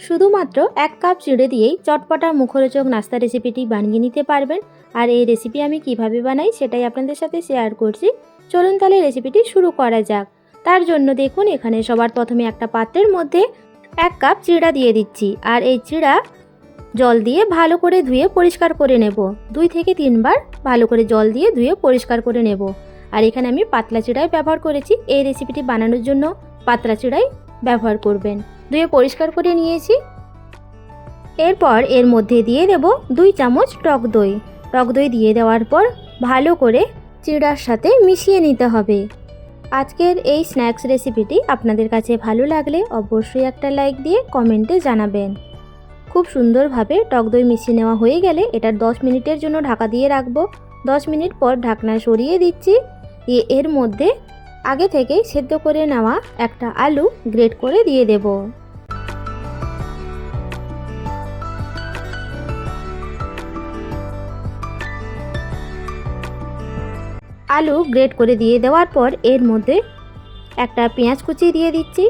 শুধুমাত্র 1 কাপ চিড়ে দিয়েই চটপটা মুখরোচক নাস্তা রেসিপিটি বানিয়ে নিতে পারবেন। আর এই রেসিপি আমি কিভাবে বানাই সেটাই আপনাদের সাথে শেয়ার করছি। চলুন তাহলে রেসিপিটি শুরু করা যাক। তার জন্য দেখুন এখানে সবার প্রথমে একটা পাত্রের মধ্যে 1 কাপ চিড়া দিয়ে দিচ্ছি। আর এই চিড়া জল দিয়ে ভালো করে ধুয়ে পরিষ্কার করে নেব। 2 থেকে 3 বার ভালো করে জল দিয়ে ধুয়ে পরিষ্কার করে নেব। আর এখানে আমি পাতলা চিড়াই ব্যবহার করেছি। এই রেসিপিটি বানানোর জন্য পাতলা চিড়াই ব্যবহার করবেন। ধুয়ে পরিষ্কার করে নিয়েছি। এরপর এর মধ্যে দিয়ে দেব 2 চামচ টক দই। টক দই দিয়ে দেওয়ার পর ভালো করে চিড়ার সাথে মিশিয়ে নিতে হবে। আজকের এই স্ন্যাক্স রেসিপিটি আপনাদের কাছে ভালো লাগলে অবশ্যই একটা লাইক দিয়ে কমেন্টে জানাবেন। খুব সুন্দরভাবে টক দই মিশিয়ে নেওয়া হয়ে গেলে এটার 10 মিনিটের জন্য ঢাকা দিয়ে রাখবো। 10 মিনিট পর ঢাকনা সরিয়ে দিচ্ছি। এর মধ্যে আগে থেকেই সেদ্ধ করে নেওয়া একটা আলু গ্রেট করে দিয়ে দেব। আলু গ্রেট করে দিয়ে দেওয়ার পর এর মধ্যে একটা পেঁয়াজ কুচি দিয়ে দিচ্ছি,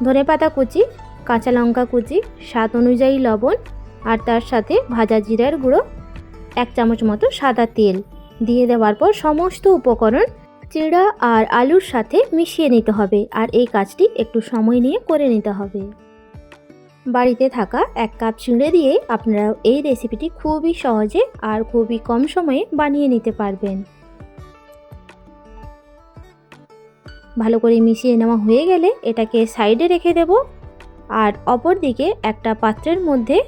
ধনেপাতা কুচি, কাঁচা লঙ্কা কুচি, স্বাদ অনুযায়ী লবণ, আর তার সাথে ভাজা জিরার গুঁড়ো 1 চামচ মতো সাদা তেল দিয়ে দেওয়ার পর সমস্ত উপকরণ চিড়া আর আলুর সাথে মিশিয়ে নিতে হবে। আর এই কাজটি একটু সময় নিয়ে করে নিতে হবে। বাড়িতে থাকা 1 কাপ চিড়ে দিয়ে আপনারা এই রেসিপিটি খুবই সহজে আর খুবই কম সময়ে বানিয়ে নিতে পারবেন। ভালো করে মিশিয়ে নেওয়া হয়ে গেলে এটাকে সাইডে রেখে দেব। আর অপর দিকে একটা পাত্রের মধ্যে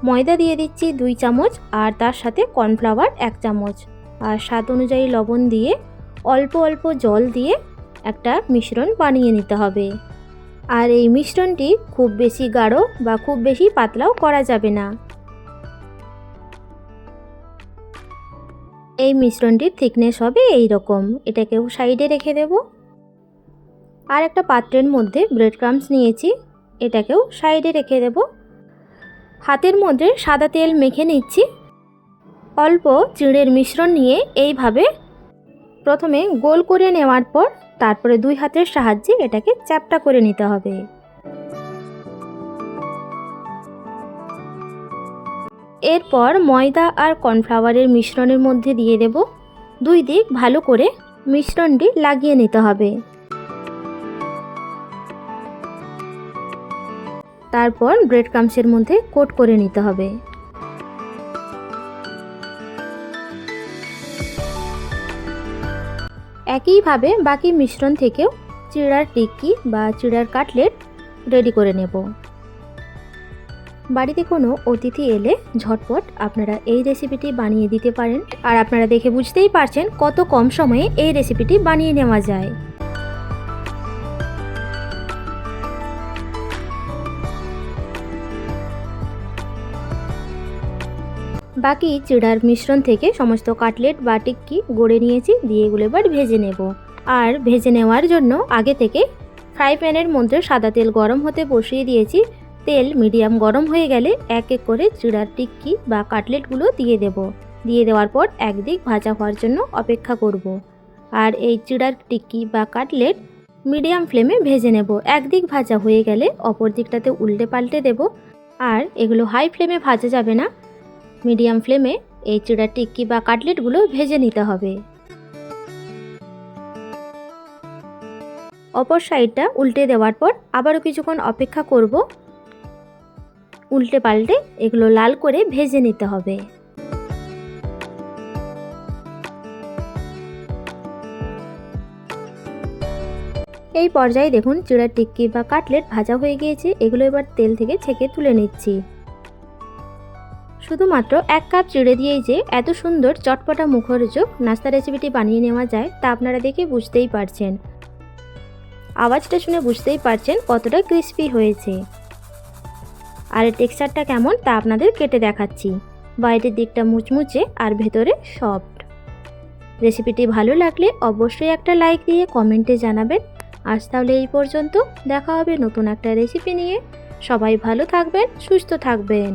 ময়দা দিয়ে দিচ্ছি 2 চামচ, আর তার সাথে কর্নফ্লাওয়ার 1 চামচ, আর স্বাদ অনুযায়ী লবণ দিয়ে অল্প অল্প জল দিয়ে একটা মিশ্রণ বানিয়ে নিতে হবে। আর এই মিশ্রণটি খুব বেশি গাঢ় বা খুব বেশি পাতলাও করা যাবে না। এই মিশ্রণটির থিকনেস হবে এই রকম। এটাকেও সাইডে রেখে দেব। আর একটা পাত্রের মধ্যে ব্রেড ক্রাম্বস নিয়েছি, এটাকেও সাইডে রেখে দেব। হাতের মধ্যে সাদা তেল মেখে নিচ্ছি। অল্প চিড়ের মিশ্রণ নিয়ে এইভাবে প্রথমে গোল করে নেওয়ার পর তারপরে 2 হাতের সাহায্যে এটাকে চ্যাপ্টা করে নিতে হবে। এরপর ময়দা আর কর্নফ্লাওয়ারের মিশ্রণের মধ্যে দিয়ে দেব। 2 দিক ভালো করে মিশ্রণটি লাগিয়ে নিতে হবে। তারপর ব্রেড ক্রাম্বসের মধ্যে কোট করে নিতে হবে। একইভাবে বাকি মিশ্রণ থেকেও চিড়ার টিক্কি বা চিড়ার কাটলেট রেডি করে নেব। বাড়িতে কোনো অতিথি এলে ঝটপট আপনারা এই রেসিপিটি বানিয়ে দিতে পারেন। আর আপনারা দেখে বুঝতেই পারছেন কত কম সময়ে এই রেসিপিটি বানিয়ে নেওয়া যায়। বাকি চিড়ার মিশ্রণ থেকে সমস্ত কাটলেট বা টিক্কি গড়ে নিয়েছি, দিয়ে এগুলো এবার ভেজে নেব। আর ভেজে নেওয়ার জন্য আগে থেকে ফ্রাই প্যানের মধ্যে সাদা তেল গরম হতে বসিয়ে দিয়েছি। তেল মিডিয়াম গরম হয়ে গেলে এক এক করে চিড়ার টিক্কি বা কাটলেটগুলো দিয়ে দেব। দিয়ে দেওয়ার পর একদিক ভাজা হওয়ার জন্য অপেক্ষা করব। আর এই চিড়ার টিক্কি বা কাটলেট মিডিয়াম ফ্লেমে ভেজে নেব। একদিক ভাজা হয়ে গেলে অপর দিকটাতে উল্টে পাল্টে দেব। আর এগুলো হাই ফ্লেমে ভাজা যাবে না, মিডিয়াম ফ্লেমে এই চিড়ার টিক্কি বা কাটলেটগুলো ভেজে নিতে হবে। অপর সাইডটা উল্টে দেওয়ার পর আবারও কিছুক্ষণ অপেক্ষা করব। উল্টে পাল্টে এগুলো লাল করে ভেজে নিতে হবে। এই পর্যায়ে দেখুন চিড়ার টিক্কি বা কাটলেট ভাজা হয়ে গিয়েছে। এগুলো এবার তেল থেকে ছেঁকে তুলে নিচ্ছি। শুধুমাত্র 1 কাপ চিড়ে দিয়েই যে এত সুন্দর চটপটা মুখরোচক নাস্তা রেসিপিটি বানিয়ে নেওয়া যায় তা আপনারা দেখে বুঝতেই পারছেন। আওয়াজটা শুনে বুঝতেই পারছেন কতটা ক্রিস্পি হয়েছে। আর এর টেক্সচারটা কেমন তা আপনাদের কেটে দেখাচ্ছি। বাইরের দিকটা মুচমুচে আর ভেতরে সফট। রেসিপিটি ভালো লাগলে অবশ্যই একটা লাইক দিয়ে কমেন্টে জানাবেন। আজ তাহলে এই পর্যন্ত, দেখা হবে নতুন একটা রেসিপি নিয়ে। সবাই ভালো থাকবেন, সুস্থ থাকবেন।